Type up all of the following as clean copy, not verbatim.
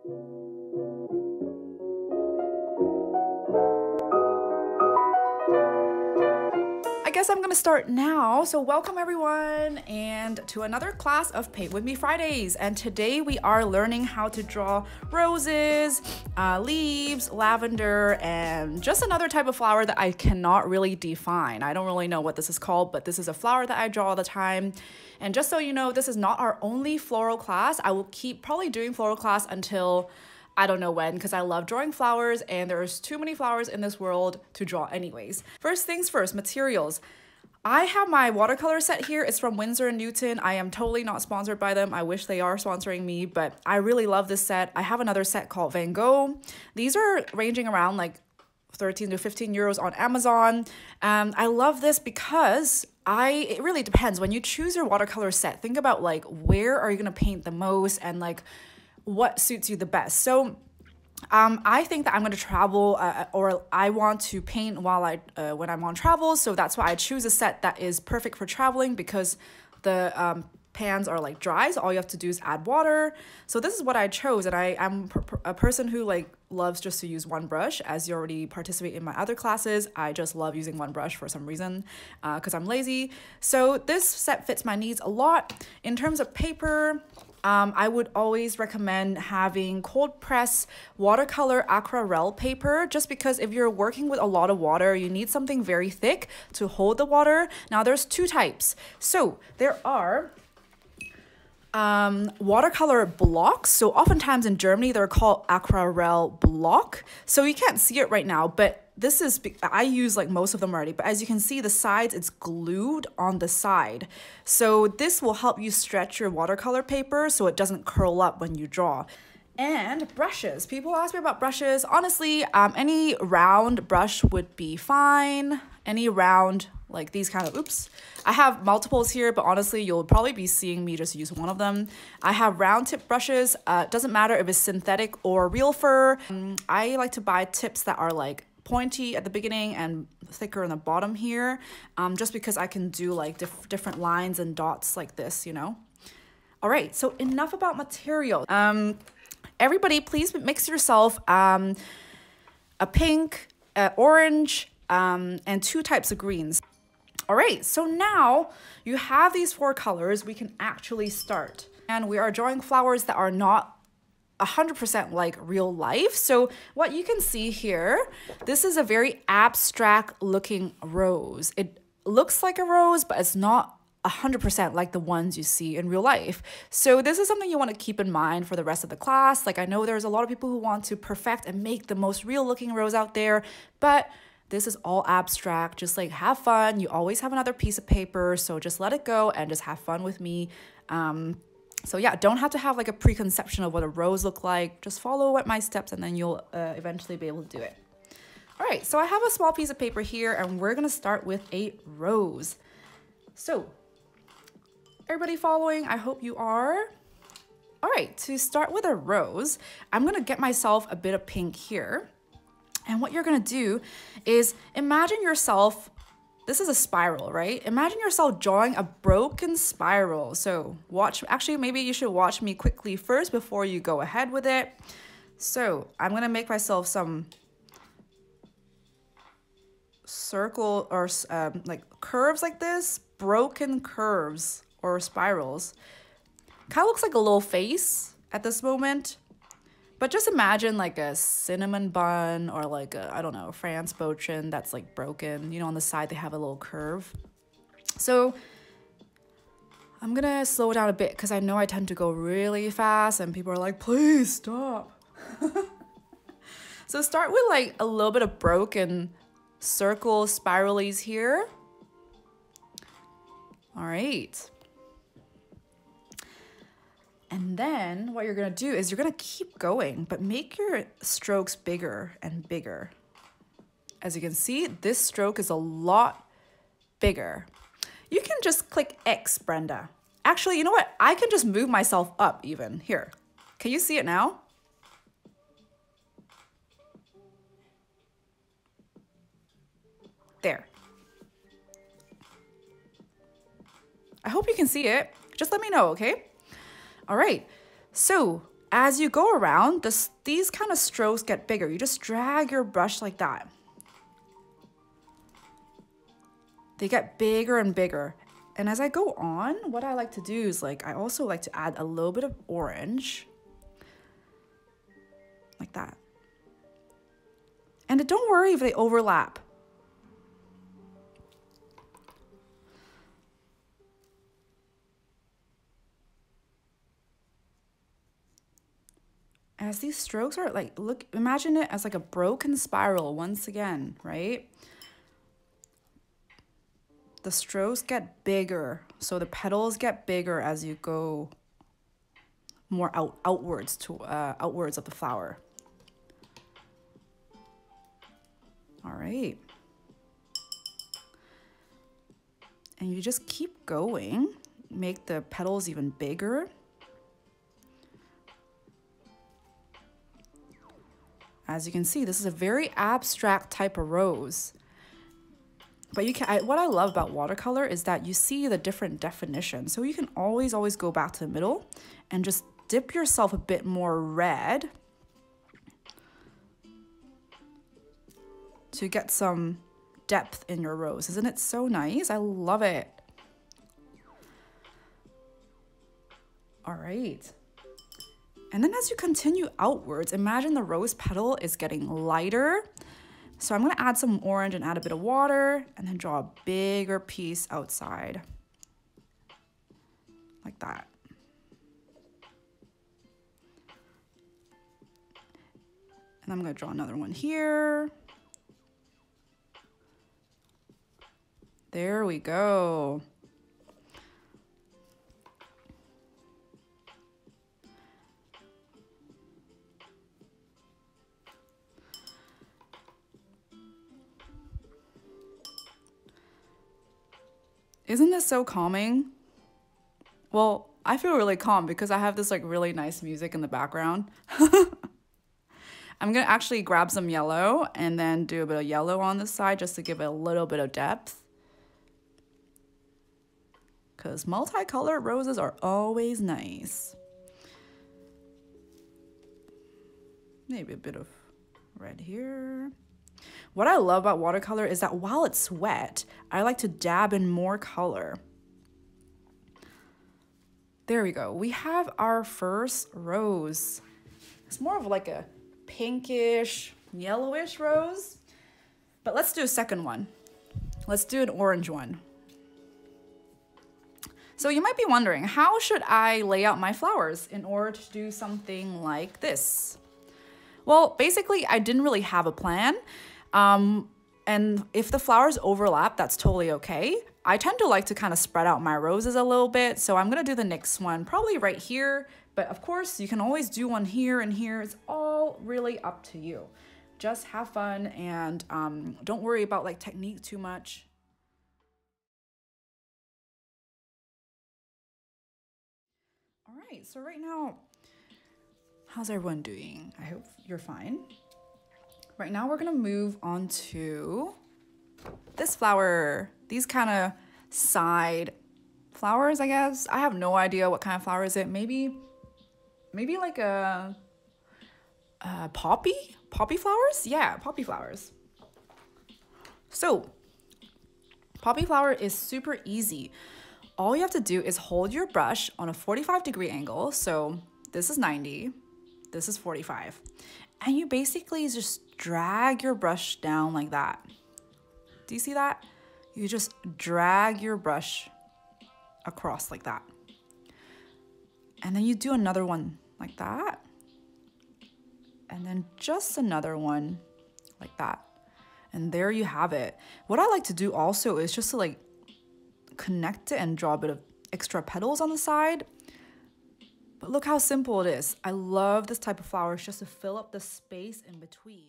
I guess I'm gonna start now. So welcome everyone and to another class of Paint With Me Fridays. And today we are learning how to draw roses, leaves, lavender, and just another type of flower that I cannot really define. I don't really know what this is called, but this is a flower that I draw all the time. And just so you know, this is not our only floral class. I will keep probably doing floral class until I don't know when, because I love drawing flowers and there's too many flowers in this world to draw anyways. First things first, materials. I have my watercolor set here. It's from Winsor and Newton. I am totally not sponsored by them. I wish they are sponsoring me, but I really love this set. I have another set called Van Gogh. These are ranging around like 13 to 15 euros on Amazon. I love this because it really depends. When you choose your watercolor set, think about like where are you gonna paint the most and like what suits you the best. So I think that I'm going to travel or I want to paint while when I'm on travel. So that's why I choose a set that is perfect for traveling, because the pans are like dry. So all you have to do is add water. So this is what I chose. And I'm a person who like loves just to use one brush. As you already participate in my other classes, I just love using one brush for some reason because I'm lazy. So this set fits my needs a lot. In terms of paper, I would always recommend having cold press watercolor aquarelle paper, just because if you're working with a lot of water, you need something very thick to hold the water. Now there's two types. So there are watercolor blocks. So oftentimes in Germany, they're called aquarelle block. So you can't see it right now, but this is, I use like most of them already, but as you can see the sides, it's glued on the side. So this will help you stretch your watercolor paper so it doesn't curl up when you draw. And brushes. People ask me about brushes. Honestly, any round brush would be fine. Any round, like these kind of, oops. I have multiples here, but honestly, you'll probably be seeing me just use one of them. I have round tip brushes. Doesn't matter if it's synthetic or real fur. I like to buy tips that are like pointy at the beginning and thicker in the bottom here, just because I can do like different lines and dots like this, you know? All right, so enough about material. Everybody, please mix yourself a pink, orange, and two types of greens. All right, so now you have these four colors, we can actually start. And we are drawing flowers that are not 100% like real life. So what you can see here, this is a very abstract looking rose. It looks like a rose, but it's not 100% like the ones you see in real life. So this is something you want to keep in mind for the rest of the class. Like I know there's a lot of people who want to perfect and make the most real looking rose out there, but this is all abstract. Just like have fun. You always have another piece of paper, so just let it go and just have fun with me. So yeah, don't have to have like a preconception of what a rose look like. Just follow my steps and then you'll eventually be able to do it. All right, so I have a small piece of paper here and we're gonna start with a rose. So everybody following? I hope you are. All right, to start with a rose, I'm gonna get myself a bit of pink here. And what you're gonna do is imagine yourself, this is a spiral, right? Imagine yourself drawing a broken spiral. So actually maybe you should watch me quickly first before you go ahead with it. So I'm gonna make myself some circle or like curves like this, broken curves or spirals. Kind of looks like a little face at this moment. But just imagine like a cinnamon bun or like a, I don't know, France Bochin that's like broken. You know, on the side they have a little curve. So I'm gonna slow down a bit because I know I tend to go really fast and people are like, please stop. So start with like a little bit of broken circle spiralies here. All right. And then what you're gonna do is you're gonna keep going, but make your strokes bigger and bigger. As you can see, this stroke is a lot bigger. You can just click X, Brenda. Actually, you know what? I can just move myself up even. Here, can you see it now? There. I hope you can see it. Just let me know, okay? All right, so As you go around, these kind of strokes get bigger. You just drag your brush like that. They get bigger and bigger. And as I go on, what I like to do is like, I also like to add a little bit of orange. Like that. And don't worry if they overlap. As these strokes are like, look, imagine it as like a broken spiral once again, right? The strokes get bigger, so the petals get bigger as you go more outwards of the flower. All right. And you just keep going, make the petals even bigger. As you can see, this is a very abstract type of rose. But you can, what I love about watercolor is that you see the different definitions. So you can always go back to the middle and just dip yourself a bit more red to get some depth in your rose. Isn't it so nice? I love it. All right. And then as you continue outwards, imagine the rose petal is getting lighter. So I'm gonna add some orange and add a bit of water and then draw a bigger piece outside. Like that. And I'm gonna draw another one here. There we go. Isn't this so calming? Well, I feel really calm because I have this like really nice music in the background. I'm gonna actually grab some yellow and then do a bit of yellow on this side just to give it a little bit of depth. Because multicolored roses are always nice. Maybe a bit of red here. What I love about watercolor is that while it's wet, I like to dab in more color. There we go. We have our first rose. It's more of like a pinkish, yellowish rose. But let's do a second one. Let's do an orange one. So you might be wondering, how should I lay out my flowers in order to do something like this? Well, basically, I didn't really have a plan. And if the flowers overlap, that's totally okay. I tend to like to kind of spread out my roses a little bit. So I'm gonna do the next one probably right here. But of course, you can always do one here and here. It's all really up to you. Just have fun and don't worry about like technique too much. All right, so right now, how's everyone doing? I hope you're fine. Right now we're gonna move on to this flower. These kind of side flowers, I guess. I have no idea what kind of flower is it. Maybe like a poppy flowers? Yeah, poppy flowers. So poppy flower is super easy. All you have to do is hold your brush on a 45-degree angle. So this is 90, this is 45. And you basically just drag your brush down like that. Do you see that? You just drag your brush across like that. And then you do another one like that. And then just another one like that. And there you have it. What I like to do also is just to like connect it and draw a bit of extra petals on the side. But look how simple it is. I love this type of flowers just to fill up the space in between.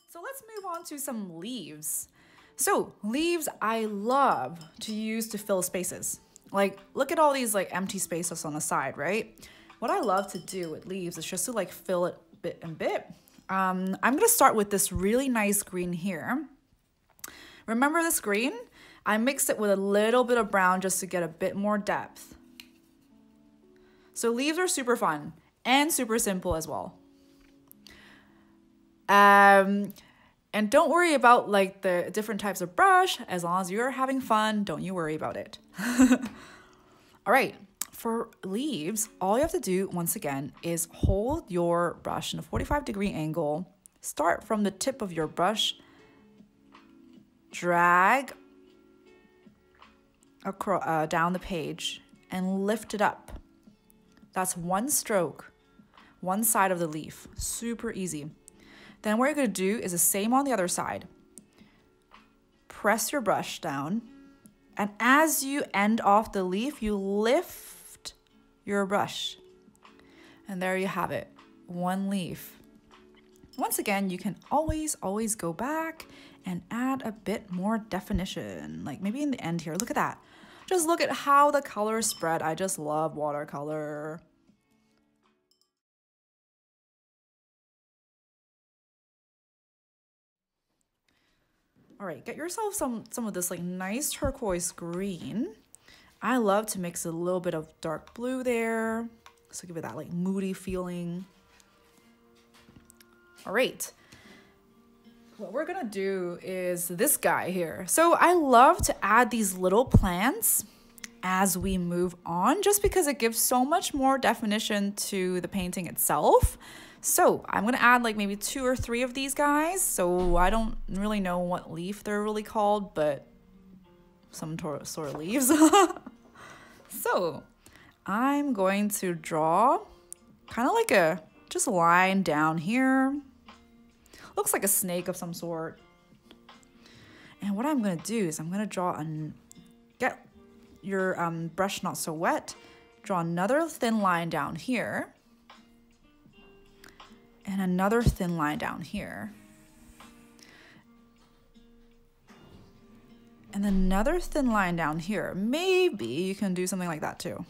So let's move on to some leaves. So leaves I love to use to fill spaces. Like, look at all these like empty spaces on the side, right? What I love to do with leaves is just to like fill it bit and bit. I'm gonna start with this really nice green here. Remember this green? I mixed it with a little bit of brown just to get a bit more depth. So leaves are super fun and super simple as well. And don't worry about like the different types of brush. As long as you're having fun, don't you worry about it. All right, for leaves, all you have to do once again is hold your brush in a 45-degree angle. Start from the tip of your brush, drag across, down the page and lift it up. That's one stroke, one side of the leaf. Super easy. Then what you're going to do is the same on the other side. Press your brush down, and as you end off the leaf, you lift your brush. And there you have it, one leaf. Once again, you can always go back and add a bit more definition, like maybe in the end here. Look at that. Just look at how the colors spread. I just love watercolor. All right, get yourself some of this like nice turquoise green. I love to mix a little bit of dark blue there, so give it that like moody feeling. All right, what we're gonna do is this guy here. So I love to add these little plants as we move on, just because it gives so much more definition to the painting itself. So I'm gonna add like maybe 2 or 3 of these guys. So I don't really know what leaf they're really called, but some sort of leaves. So I'm going to draw kind of like a just line down here. Looks like a snake of some sort. And what I'm gonna do is I'm gonna draw get your brush not so wet. Draw another thin line down here. And another thin line down here. And another thin line down here. Maybe you can do something like that too.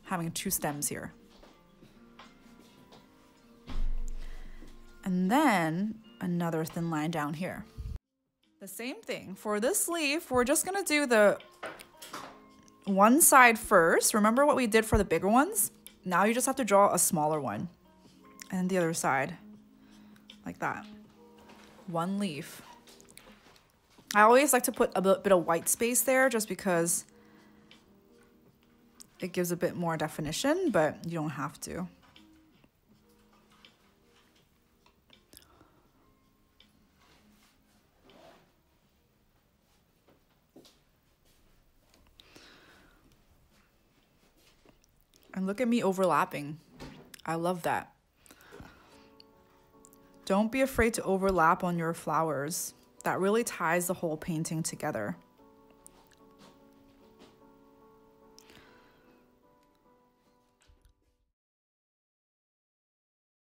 Having 2 stems here. And then another thin line down here. The same thing. For this leaf, we're just gonna do the one side first. Remember what we did for the bigger ones? Now you just have to draw a smaller one. And the other side, like that. One leaf. I always like to put a bit of white space there just because it gives a bit more definition, but you don't have to. And look at me overlapping. I love that. Don't be afraid to overlap on your flowers. That really ties the whole painting together.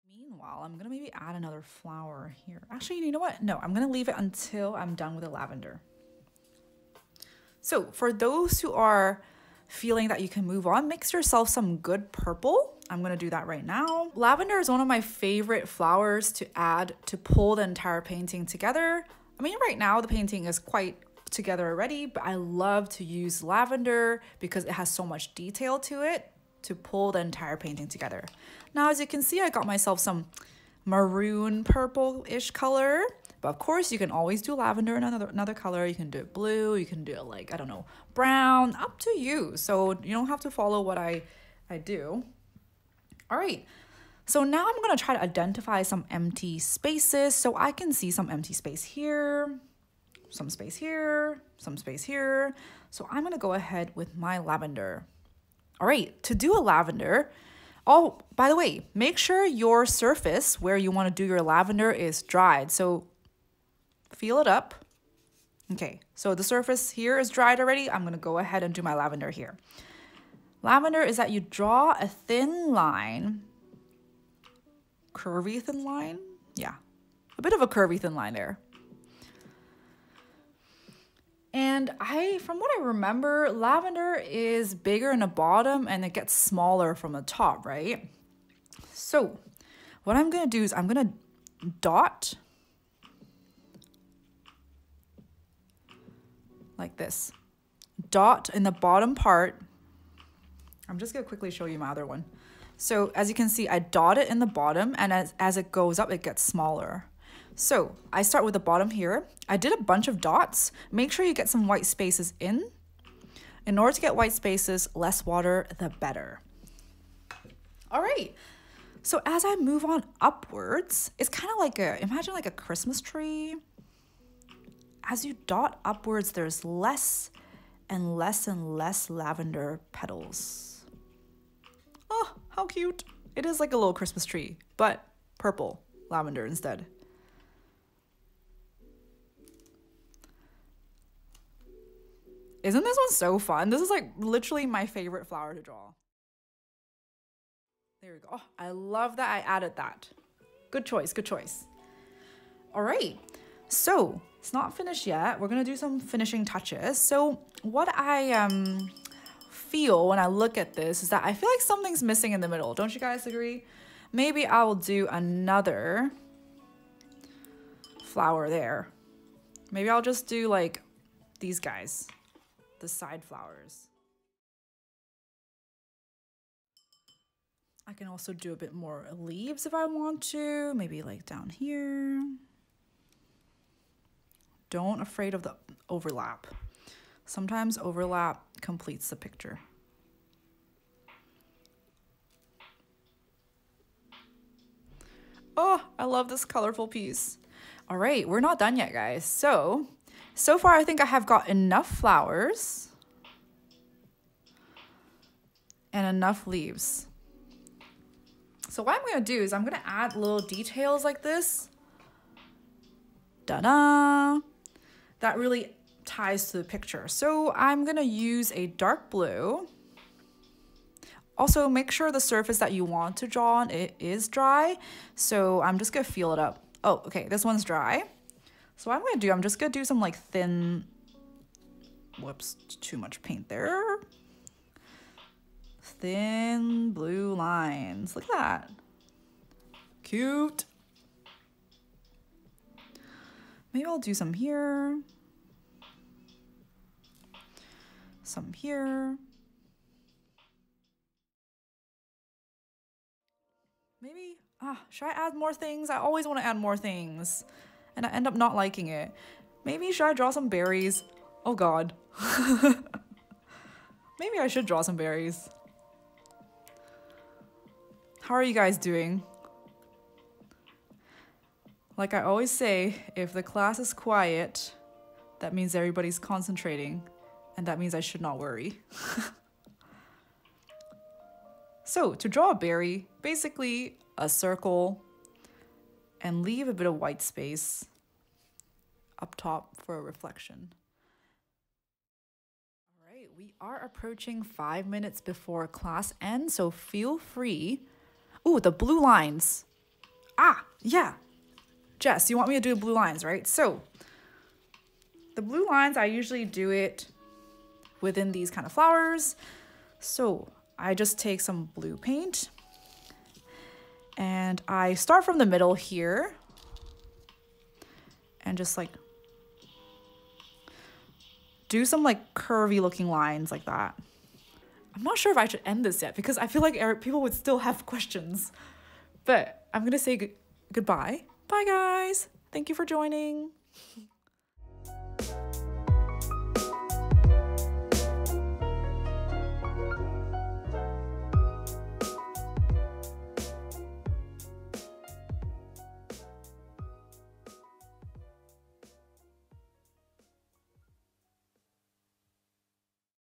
Meanwhile, I'm gonna maybe add another flower here. Actually, you know what? No, I'm gonna leave it until I'm done with the lavender. So for those who are feeling that you can move on, mix yourself some good purple. I'm gonna do that right now. Lavender is one of my favorite flowers to add to pull the entire painting together. I mean, right now the painting is quite together already, but I love to use lavender because it has so much detail to it to pull the entire painting together. Now, as you can see, I got myself some maroon purple-ish color, but of course you can always do lavender in another color. You can do it blue, you can do it like, I don't know, brown, up to you. So you don't have to follow what I do. All right, so now I'm gonna try to identify some empty spaces. So I can see some empty space here, some space here, some space here. So I'm gonna go ahead with my lavender. All right, to do a lavender, oh, by the way, make sure your surface where you wanna do your lavender is dried. So feel it up. Okay, so the surface here is dried already. I'm gonna go ahead and do my lavender here. Lavender is that you draw a thin line, curvy thin line. Yeah, a bit of a curvy thin line there. And from what I remember, lavender is bigger in the bottom and it gets smaller from the top, right? So what I'm gonna do is I'm gonna dot like this. Dot in the bottom part I'm just gonna quickly show you my other one. So as you can see, I dot it in the bottom, and as it goes up, it gets smaller. So I start with the bottom here. I did a bunch of dots. Make sure you get some white spaces in. In order to get white spaces, less water, the better. All right. So as I move on upwards, it's kind of like imagine like a Christmas tree. As you dot upwards, there's less and less and less lavender petals. Oh, how cute. It is like a little Christmas tree, but purple lavender instead. Isn't this one so fun? This is like literally my favorite flower to draw. There we go. Oh, I love that I added that. Good choice, good choice. All right, so it's not finished yet. We're gonna do some finishing touches. So what I feel when I look at this is that I feel like something's missing in the middle. Don't you guys agree? Maybe I will do another flower there. Maybe I'll just do like these guys. The side flowers. I can also do a bit more leaves if I want to, maybe like down here. Don't afraid of the overlap. Sometimes overlap completes the picture. Oh, I love this colorful piece. All right, we're not done yet, guys. So far, I think I have got enough flowers and enough leaves. So what I'm gonna do is I'm gonna add little details like this. Ta-da! That really ties to the picture. So I'm gonna use a dark blue. Also, make sure the surface that you want to draw on it is dry. So I'm just gonna feel it up. Oh, okay, this one's dry. So what I'm gonna do, I'm just gonna do some like thin, whoops, too much paint there. Thin blue lines, look at that. Cute. Maybe I'll do some here. Some here. Maybe, should I add more things? I always wanna add more things. And I end up not liking it. Maybe should I draw some berries? Oh God. Maybe I should draw some berries. How are you guys doing? Like I always say, if the class is quiet, that means everybody's concentrating, and that means I should not worry. So to draw a berry, basically a circle, and leave a bit of white space up top for a reflection. All right, we are approaching 5 minutes before class ends, so feel free. Ooh, the blue lines. Yeah. Jess, you want me to do blue lines, right? So the blue lines, I usually do it within these kind of flowers. So I just take some blue paint and I start from the middle here and just like do some like curvy looking lines like that. I'm not sure if I should end this yet because I feel like people would still have questions, but I'm gonna say goodbye. Bye guys. Thank you for joining.